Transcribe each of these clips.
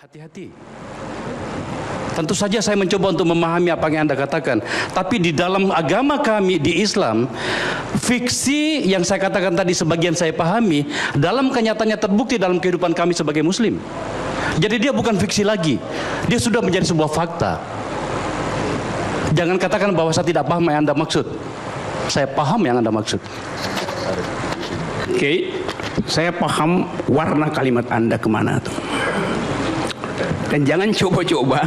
Hati-hati. Tentu saja saya mencoba untuk memahami apa yang Anda katakan. Tapi di dalam agama kami, di Islam, fiksi yang saya katakan tadi sebagian saya pahami, dalam kenyataannya terbukti dalam kehidupan kami sebagai Muslim. Jadi dia bukan fiksi lagi. Dia sudah menjadi sebuah fakta. Jangan katakan bahwa saya tidak paham yang Anda maksud. Saya paham yang Anda maksud. Oke, saya paham warna kalimat Anda kemana tuh. Dan jangan coba-coba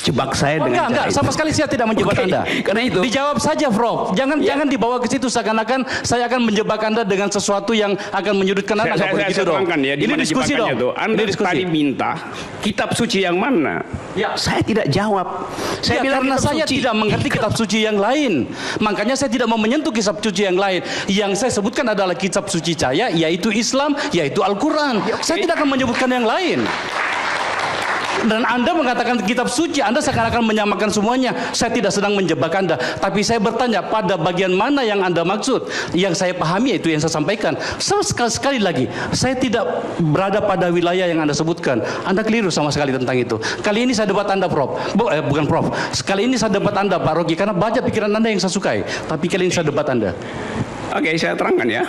jebak saya dengan enggak, sama sekali saya tidak menjebak Anda. Karena itu dijawab saja, Prof. Jangan dibawa ke situ seakan-akan saya akan menjebak Anda dengan sesuatu yang akan menyudutkan Anda. Enggak boleh gitu dong. Ya, ini diskusi dong. Anda tadi minta kitab suci yang mana? Ya. Saya tidak jawab. Saya bilang karena saya tidak mengerti kitab suci yang lain. Makanya saya tidak mau menyentuh kitab suci yang lain. Yang saya sebutkan adalah kitab suci saya, yaitu Islam, yaitu Al-Quran. Saya tidak akan menyebutkan yang lain. Dan Anda mengatakan kitab suci, Anda seakan-akan menyamakan semuanya. Saya tidak sedang menjebak Anda, tapi saya bertanya pada bagian mana yang Anda maksud. Yang saya pahami itu yang saya sampaikan. Sekali lagi, saya tidak berada pada wilayah yang Anda sebutkan. Anda keliru sama sekali tentang itu. Kali ini saya debat Anda, Prof. Bukan Prof. Sekali ini saya debat Anda, Pak Rocky, karena baca pikiran Anda yang saya sukai. Tapi kali ini saya debat Anda. Oke, saya terangkan ya.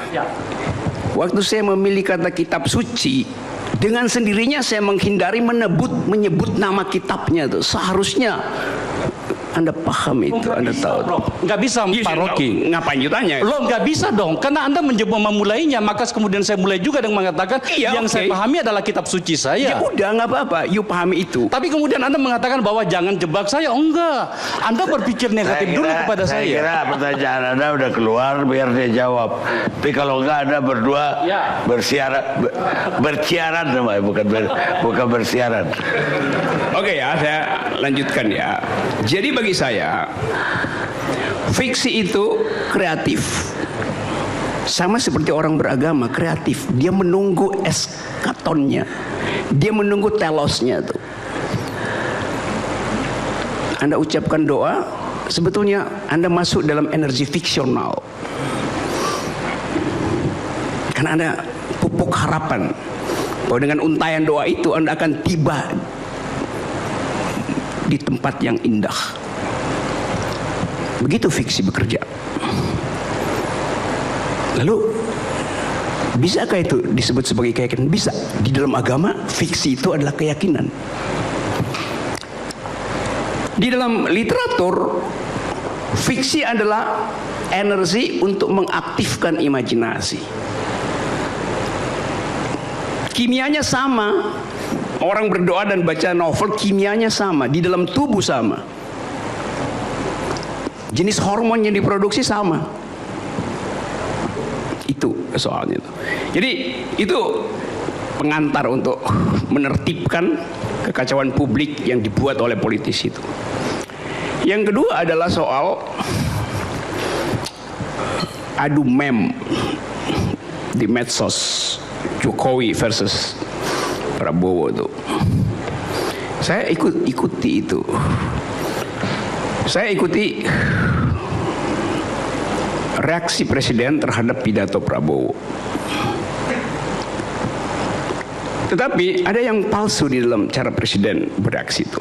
Waktu saya memilih kata kitab suci, dengan sendirinya saya menghindari menyebut nama kitabnya tuh. Seharusnya Anda paham itu, Anda tahu. Nggak bisa, Pak Rocky. Ngapain jutanya? Lo nggak bisa dong, karena Anda mencoba memulainya, maka kemudian saya mulai juga dengan mengatakan yang saya pahami adalah kitab suci saya. Ya udah, nggak apa-apa, you pahami itu. Tapi kemudian Anda mengatakan bahwa jangan jebak saya. Oh enggak, Anda berpikir negatif dulu kepada saya. Saya kira pertanyaan Anda udah keluar, biar dia jawab. Tapi kalau enggak, Anda berdua bersiaran namanya, bukan bersiaran. Oke ya, saya lanjutkan ya. Jadi bagi saya, fiksi itu kreatif. Sama seperti orang beragama, kreatif. Dia menunggu eskatonnya. Dia menunggu telosnya tuh. Anda ucapkan doa, sebetulnya Anda masuk dalam energi fiksional. Karena Anda pupuk harapan bahwa dengan untayan doa itu Anda akan tiba di tempat yang indah. Begitu fiksi bekerja. Lalu bisakah itu disebut sebagai keyakinan? Bisa. Di dalam agama, fiksi itu adalah keyakinan. Di dalam literatur, fiksi adalah energi untuk mengaktifkan imajinasi. Kimianya sama. Orang berdoa dan baca novel, kimianya sama, di dalam tubuh sama. Jenis hormon yang diproduksi sama. Itu soalnya. Jadi itu pengantar untuk menertibkan kekacauan publik yang dibuat oleh politisi itu. Yang kedua adalah soal adu meme di medsos, Jokowi versus Prabowo itu. Saya ikuti itu. Saya ikuti reaksi presiden terhadap pidato Prabowo. Tetapi ada yang palsu di dalam cara presiden bereaksi itu.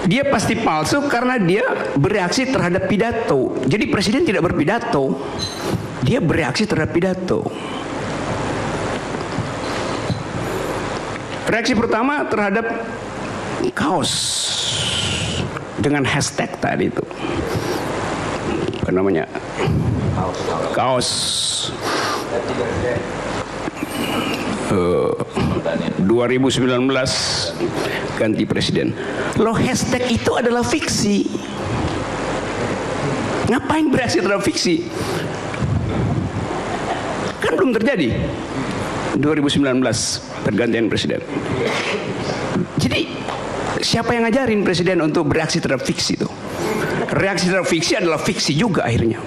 Dia pasti palsu karena dia bereaksi terhadap pidato. Jadi presiden tidak berpidato. Dia bereaksi terhadap pidato. Reaksi pertama terhadap kaos dengan hashtag tadi itu. Apa namanya? Kaos 2019 ganti presiden. Loh, hashtag itu adalah fiksi. Ngapain bereaksi terhadap fiksi? Kan belum terjadi 2019 pergantian presiden. Jadi siapa yang ngajarin presiden untuk bereaksi terhadap fiksi itu? Reaksi terhadap fiksi adalah fiksi juga akhirnya.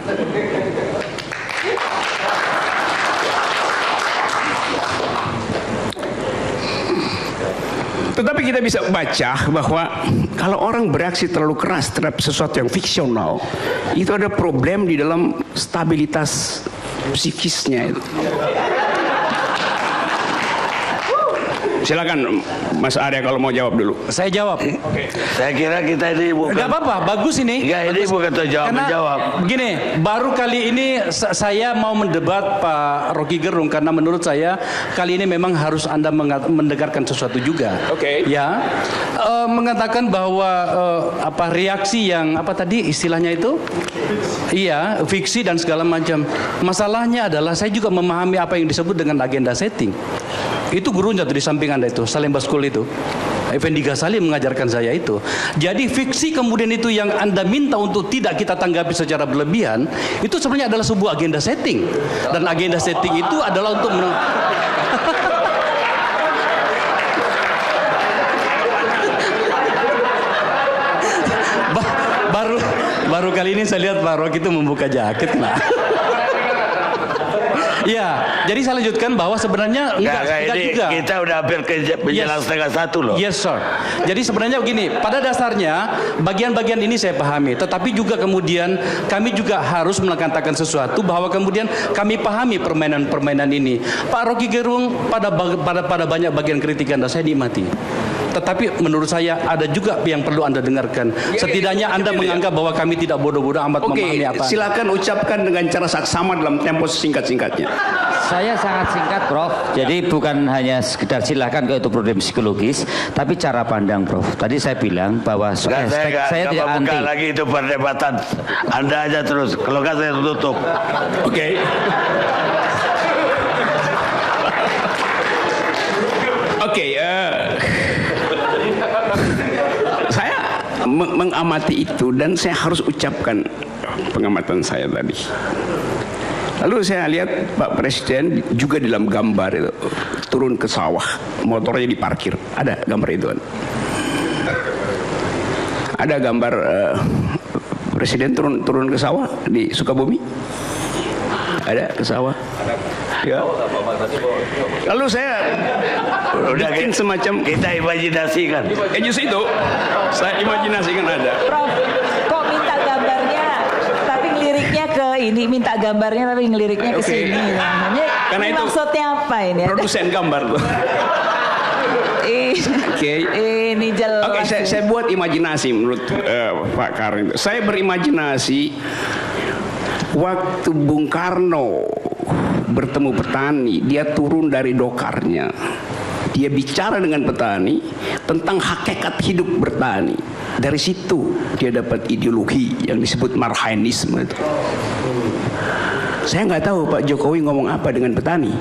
Tetapi kita bisa baca bahwa kalau orang bereaksi terlalu keras terhadap sesuatu yang fiksional, itu ada problem di dalam stabilitas psikisnya itu. Silakan Mas Arya kalau mau jawab dulu. Saya jawab. Saya kira kita ini bukan. Enggak apa-apa, bagus ini. Enggak, ini bukan jawab. Begini, baru kali ini saya mau mendebat Pak Rocky Gerung karena menurut saya kali ini memang harus Anda mendengarkan sesuatu juga. Oke. Ya, mengatakan bahwa apa reaksi yang apa tadi istilahnya itu? Iya, fiksi dan segala macam. Masalahnya adalah saya juga memahami apa yang disebut dengan agenda setting. Itu gurunya tuh di samping Anda itu, Salemba School itu. Effendi Ghazali mengajarkan saya itu. Jadi fiksi kemudian itu yang Anda minta untuk tidak kita tanggapi secara berlebihan, itu sebenarnya adalah sebuah agenda setting. Dan agenda setting itu adalah untuk baru kali ini saya lihat Pak Rocky itu membuka jaket lah. Ya, jadi saya lanjutkan bahwa sebenarnya enggak ini juga. Kita udah hampir ke menjelang setengah satu loh. Yes, sir. Jadi sebenarnya begini, pada dasarnya bagian-bagian ini saya pahami, tetapi juga kemudian kami juga harus mengatakan sesuatu bahwa kemudian kami pahami permainan-permainan ini. Pak Rocky Gerung pada banyak bagian kritik Anda saya nikmati. Tetapi menurut saya ada juga yang perlu Anda dengarkan. Setidaknya Anda menganggap bahwa kami tidak bodoh-bodoh amat memahami apa. Silakan ucapkan dengan cara saksama dalam tempo singkat-singkatnya. Saya sangat singkat, Prof. Jadi bukan hanya sekedar silakan kalau itu problem psikologis, tapi cara pandang, Prof. Tadi saya bilang bahwa saya tidak anti. buka lagi itu perdebatan. Anda aja terus. Kalau nggak saya tutup. Oke. Oke. Saya mengamati itu dan saya harus ucapkan pengamatan saya tadi. Lalu saya lihat Pak Presiden juga dalam gambar itu turun ke sawah, motornya diparkir. Ada gambar itu kan? Ada gambar Presiden turun ke sawah di Sukabumi? Ada ke sawah? Ya. Lalu saya bikin semacam kita imajinasikan. justru itu saya imajinasikan ada. Prof, kok minta gambarnya tapi ngeliriknya ke ini, minta gambarnya tapi ngeliriknya ke sini. Karena Ini itu maksudnya apa ini? Produsen gambar tuh. Oke. Ini jelas. Oke, saya buat imajinasi menurut Pak Karin. Saya berimajinasi waktu Bung Karno bertemu petani, dia turun dari dokarnya. Dia bicara dengan petani tentang hakikat hidup bertani. Dari situ dia dapat ideologi yang disebut marhainisme itu. Saya nggak tahu Pak Jokowi ngomong apa dengan petani.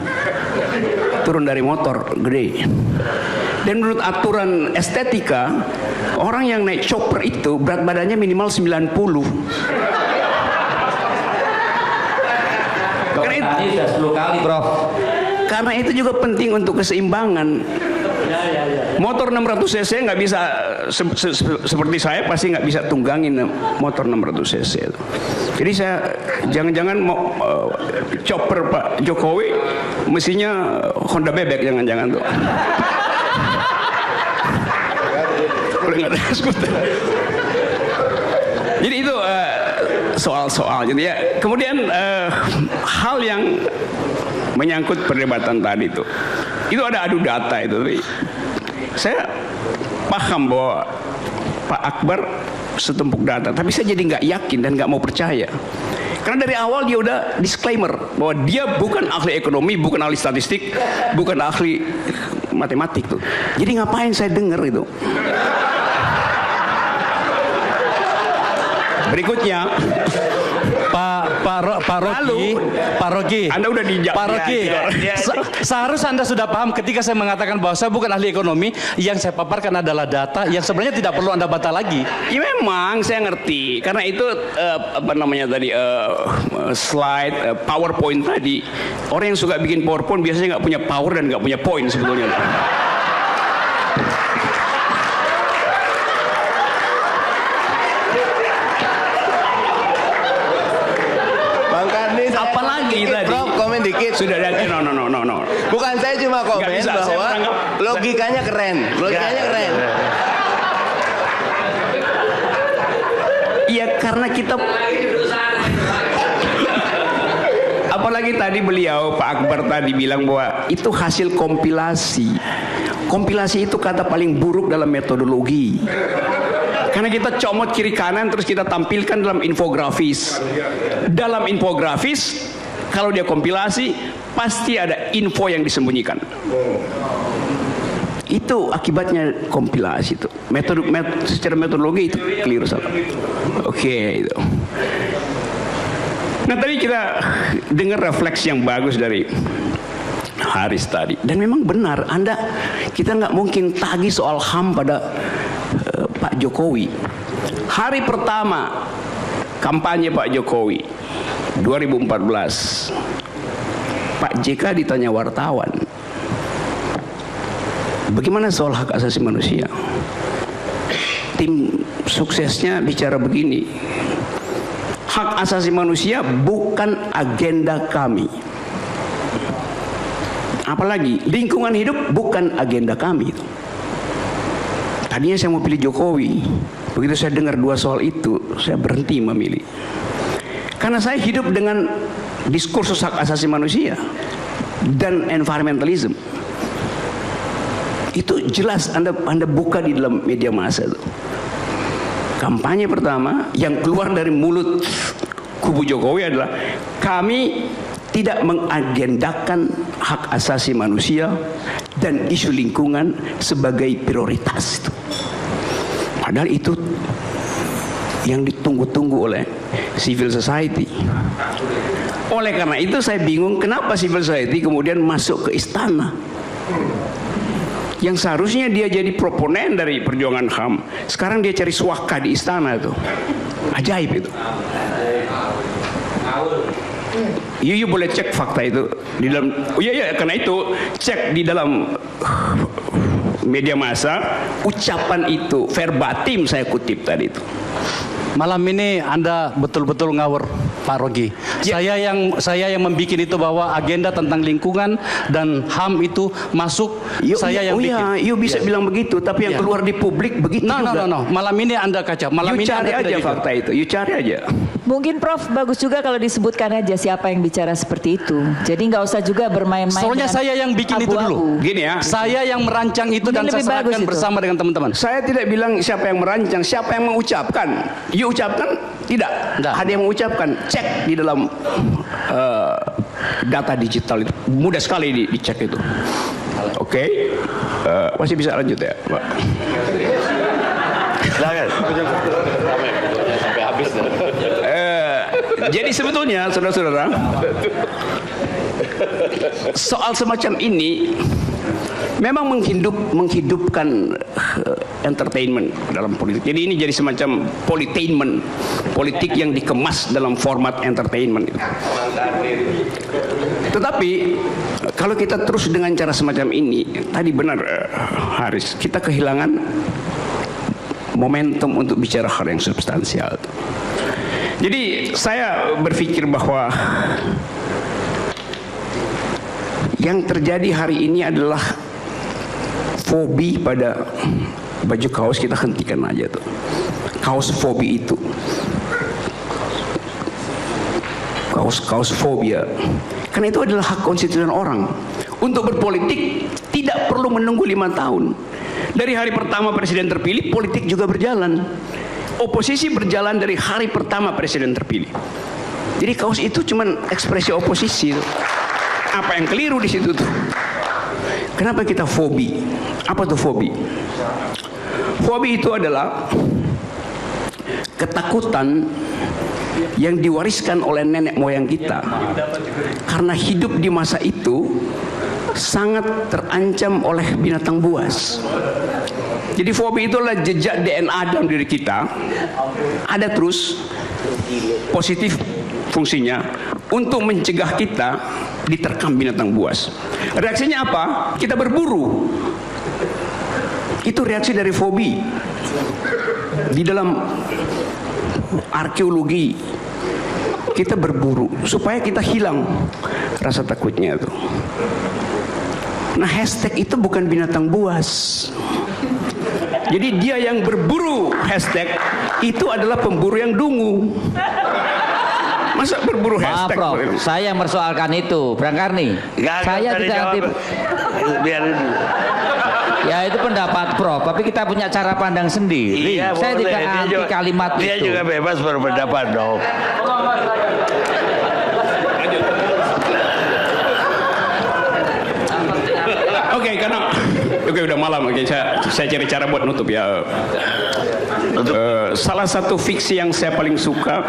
Turun dari motor gede. Dan menurut aturan estetika, orang yang naik chopper itu berat badannya minimal 90. Karena itu sudah 10 kali, Prof. Karena itu juga penting untuk keseimbangan. Motor 600 cc nggak bisa seperti saya pasti nggak bisa tunggangin motor 600 cc. Jadi saya jangan-jangan mau chopper Pak Jokowi mestinya Honda bebek jangan-jangan tuh. Boleh nggak ada skuter. Jadi itu soal-soal. Jadi ya kemudian hal yang menyangkut perdebatan tadi itu ada adu data itu. Saya paham bahwa Pak Akbar setumpuk data, tapi saya jadi nggak yakin dan nggak mau percaya. Karena dari awal dia udah disclaimer bahwa dia bukan ahli ekonomi, bukan ahli statistik, bukan ahli matematik tuh. Jadi ngapain saya dengar itu? Berikutnya Pak Rocky, Anda udah dijawab. Pak Rocky, seharusnya Anda sudah paham ketika saya mengatakan bahwa saya bukan ahli ekonomi, yang saya paparkan adalah data yang sebenarnya tidak perlu Anda bantah lagi. Ya memang saya ngerti, karena itu apa namanya tadi slide PowerPoint tadi. Orang yang suka bikin PowerPoint biasanya nggak punya power dan nggak punya point sebetulnya. Apalagi tadi Prof, komen dikit. sudah ada no. Bukan saya cuma komen bisa, saya bahwa menganggap- logikanya keren. Logikanya keren. Iya karena kita apa Apalagi tadi beliau Pak Akbar tadi bilang bahwa itu hasil kompilasi. Kompilasi itu kata paling buruk dalam metodologi. Karena kita comot kiri kanan terus kita tampilkan dalam infografis. Dalam infografis kalau dia kompilasi pasti ada info yang disembunyikan. Itu akibatnya kompilasi itu. Secara metodologi itu keliru salah. Oke, itu. Nah tadi kita dengar refleksi yang bagus dari Haris tadi. Dan memang benar, kita nggak mungkin tagih soal HAM pada Pak Jokowi. Hari pertama kampanye Pak Jokowi 2014, Pak JK ditanya wartawan, bagaimana soal hak asasi manusia? Tim suksesnya bicara begini, hak asasi manusia bukan agenda kami. Apalagi lingkungan hidup bukan agenda kami. Tadinya saya mau pilih Jokowi. Begitu saya dengar dua soal itu, saya berhenti memilih. Karena saya hidup dengan diskursus hak asasi manusia dan environmentalism. Itu jelas Anda buka di dalam media massa itu. Kampanye pertama yang keluar dari mulut kubu Jokowi adalah kami tidak mengagendakan hak asasi manusia dan isu lingkungan sebagai prioritas. Padahal itu yang ditunggu-tunggu oleh civil society. Oleh karena itu saya bingung kenapa civil society kemudian masuk ke istana. Yang seharusnya dia jadi proponen dari perjuangan HAM, sekarang dia cari suaka di istana itu. Ajaib itu. You boleh cek fakta itu di dalam. Karena itu cek di dalam media massa ucapan itu verbatim saya kutip tadi itu. Malam ini Anda betul-betul ngawur, Pak Rogi. Saya yang membuat itu bahwa agenda tentang lingkungan dan HAM itu masuk. Saya yang bikin. You bisa bilang begitu, tapi yang keluar di publik begitu juga. No. Malam ini Anda kacau. Malam ini cari Anda aja fakta itu. You cari aja. Mungkin Prof bagus juga kalau disebutkan aja siapa yang bicara seperti itu. Jadi nggak usah juga bermain-main. Soalnya saya yang bikin itu dulu. Gini ya. Saya yang merancang itu dan saya serahkan bersama dengan teman-teman. Saya tidak bilang siapa yang merancang, siapa yang mengucapkan. You ucapkan? Tidak. Ada yang mengucapkan. Cek di dalam data digital itu. Mudah sekali dicek itu. Oke. Masih bisa lanjut ya, Pak? Silakan. Sampai habis. Jadi sebetulnya saudara-saudara, soal semacam ini memang menghidupkan entertainment dalam politik. Jadi ini jadi semacam politainment, politik yang dikemas dalam format entertainment. Tetapi kalau kita terus dengan cara semacam ini, tadi benar Haris, kita kehilangan momentum untuk bicara hal yang substansial. Jadi saya berpikir bahwa yang terjadi hari ini adalah fobi pada baju kaos. Kita hentikan aja tuh kaos fobi itu, kaos fobia, karena itu adalah hak konstitusional orang untuk berpolitik. Tidak perlu menunggu 5 tahun. Dari hari pertama presiden terpilih, politik juga berjalan. Oposisi berjalan dari hari pertama presiden terpilih. Jadi kaos itu cuma ekspresi oposisi. Apa yang keliru di situ tuh? Kenapa kita fobi? Apa tuh fobi? Fobi itu adalah ketakutan yang diwariskan oleh nenek moyang kita. Karena hidup di masa itu sangat terancam oleh binatang buas. Jadi fobi itu adalah jejak DNA dalam diri kita. Ada terus positif fungsinya untuk mencegah kita diterkam binatang buas. Reaksinya apa? Kita berburu. Itu reaksi dari fobi. Di dalam arkeologi kita berburu supaya kita hilang rasa takutnya itu. Nah, hashtag itu bukan binatang buas. Jadi dia yang berburu hashtag itu adalah pemburu yang dungu. Masa berburu Maaf hashtag? Prof, saya mempersoalkan itu, Bang Karni. Nggak, Saya nggak tidak dijawab. anti. Biarin. Ya itu pendapat Prof, tapi kita punya cara pandang sendiri. Iya, Saya boleh. tidak Dia anti juga- kalimat dia itu. juga bebas berpendapat dong. Oke, karena udah malam, oke, saya cari cara buat nutup ya. Salah satu fiksi yang saya paling suka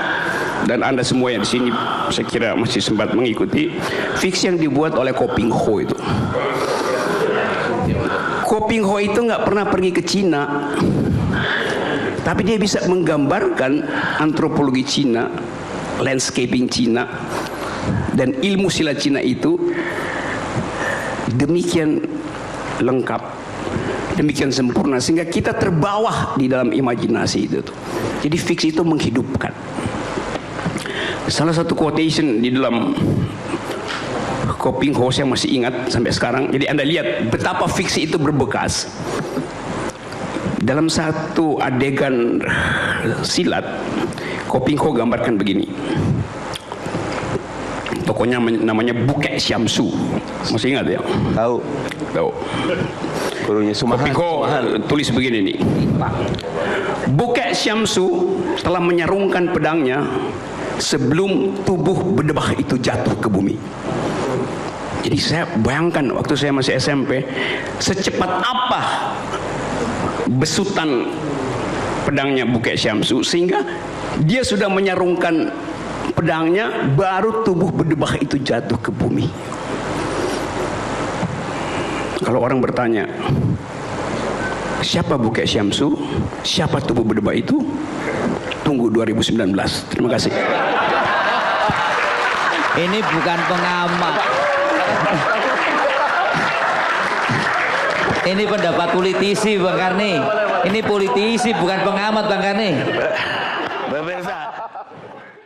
dan Anda semua yang di sini saya kira masih sempat mengikuti, fiksi yang dibuat oleh Ko Ping Ho itu. Ko Ping Ho itu nggak pernah pergi ke Cina, tapi dia bisa menggambarkan antropologi Cina, landscaping Cina, dan ilmu silat Cina itu demikian lengkap, demikian sempurna sehingga kita terbawa di dalam imajinasi itu. Jadi fiksi itu menghidupkan. Salah satu quotation di dalam Ko Ping Ho saya masih ingat sampai sekarang. Jadi Anda lihat betapa fiksi itu berbekas. Dalam satu adegan silat, Ko Ping Ho gambarkan begini. Tokonya namanya Bukek Syamsu. Masih ingat ya? Tahu. Tahu. Gurunya Ko Sumahan. Ping Ho tulis begini nih. Bukek Syamsu telah menyarungkan pedangnya sebelum tubuh berdebah itu jatuh ke bumi. Jadi saya bayangkan waktu saya masih SMP, secepat apa besutan pedangnya Bukek Syamsu sehingga dia sudah menyarungkan pedangnya baru tubuh berdebah itu jatuh ke bumi. Kalau orang bertanya, siapa Bukek Syamsu? Siapa tubuh berdebah itu? Tunggu 2019. Terima kasih. Ini bukan pengamat. Ini pendapat politisi Bang Karni. Ini politisi bukan pengamat Bang Karni.